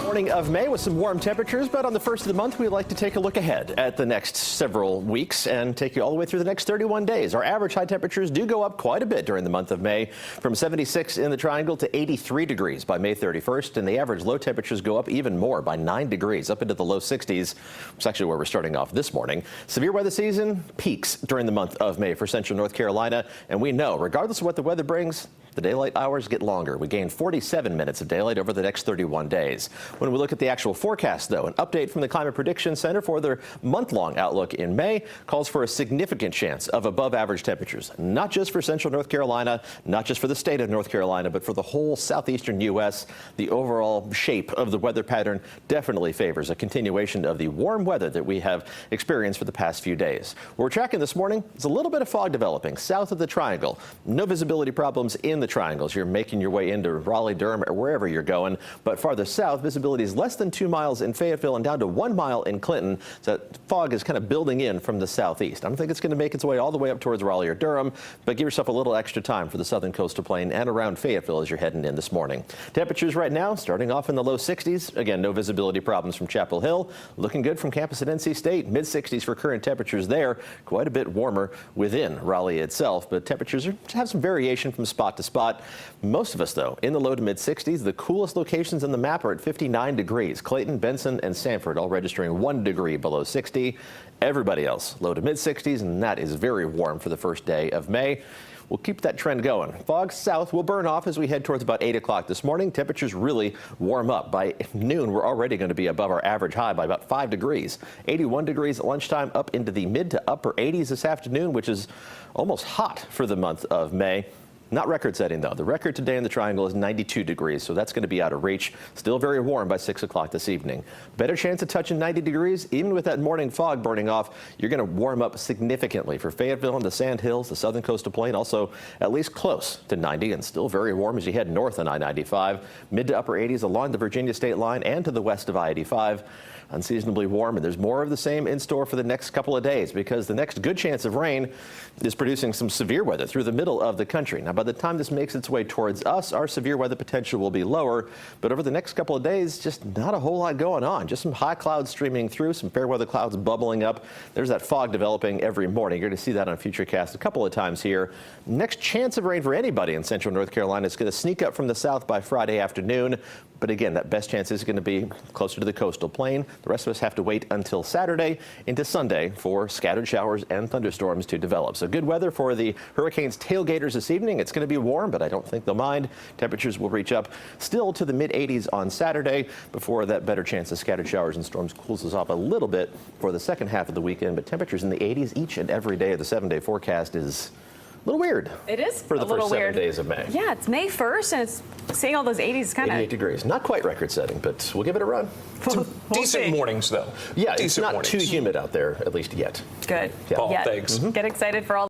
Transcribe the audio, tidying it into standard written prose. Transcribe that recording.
Morning of May with some warm temperatures, but on the first of the month, we like to take a look ahead at the next several weeks and take you all the way through the next 31 days. Our average high temperatures do go up quite a bit during the month of May, from 76 in the Triangle to 83 degrees by May 31st, and the average low temperatures go up even more by 9 degrees, up into the low 60s. It's actually where we're starting off this morning. Severe weather season peaks during the month of May for central North Carolina, and we know, regardless of what the weather brings, the daylight hours get longer. We gain 47 minutes of daylight over the next 31 days. When we look at the actual forecast, though, an update from the Climate Prediction Center for their month-long outlook in May calls for a significant chance of above-average temperatures, not just for central North Carolina, not just for the state of North Carolina, but for the whole southeastern U.S. The overall shape of the weather pattern definitely favors a continuation of the warm weather that we have experienced for the past few days. What we're tracking this morning is a little bit of fog developing south of the Triangle. No visibility problems in the Triangles. You're making your way into Raleigh, Durham, or wherever you're going, but farther south, visibility is less than 2 miles in Fayetteville and down to 1 mile in Clinton. So that fog is kind of building in from the southeast. I don't think it's going to make its way all the way up towards Raleigh or Durham, but give yourself a little extra time for the southern coastal plain and around Fayetteville as you're heading in this morning. Temperatures right now starting off in the low 60s. Again, no visibility problems from Chapel Hill. Looking good from campus at NC State. Mid 60s for current temperatures there. Quite a bit warmer within Raleigh itself, but temperatures have some variation from spot to spot. Most of us, though, in the low to mid 60s. The coolest locations on the map are at 59 degrees. Clayton, Benson, and Sanford all registering 1 degree below 60. Everybody else low to mid 60s, and that is very warm for the first day of May. We'll keep that trend going. Fog south will burn off as we head towards about 8 o'clock this morning. Temperatures really warm up. By noon, we're already going to be above our average high by about 5 degrees. 81 degrees at lunchtime, up into the mid to upper 80s this afternoon, which is almost hot for the month of May. Not record-setting, though. The record today in the Triangle is 92 degrees, so that's going to be out of reach. Still very warm by 6 o'clock this evening. Better chance of touching 90 degrees. Even with that morning fog burning off, you're going to warm up significantly for Fayetteville and the Sand Hills, the southern coastal plain, also at least close to 90 and still very warm as you head north on I-95. Mid to upper 80s along the Virginia state line and to the west of I-85. Unseasonably warm, and there's more of the same in store for the next couple of days because the next good chance of rain is producing some severe weather through the middle of the country. Now, by the time this makes its way towards us, our severe weather potential will be lower, but over the next couple of days, just not a whole lot going on. Just some high clouds streaming through, some fair weather clouds bubbling up. There's that fog developing every morning. You're going to see that on Futurecast a couple of times here. Next chance of rain for anybody in central North Carolina is going to sneak up from the south by Friday afternoon. But again, that best chance is going to be closer to the coastal plain. The rest of us have to wait until Saturday into Sunday for scattered showers and thunderstorms to develop. So good weather for the Hurricanes tailgaters this evening. It's going to be warm, but I don't think they'll mind. Temperatures will reach up still to the mid 80s on Saturday before that better chance of scattered showers and storms cools us off a little bit for the second half of the weekend. But temperatures in the 80s each and every day of the 7-day forecast is a little weird. It is for the first 7 days of May. Yeah, it's May 1st, and it's seeing all those 80s kind of 88 degrees. Not quite record-setting, but we'll give it a run. Decent mornings, though. Yeah, Decent it's not mornings. too humid out there, at least yet. Good. Yeah. Paul, Yeah. thanks. Get excited for all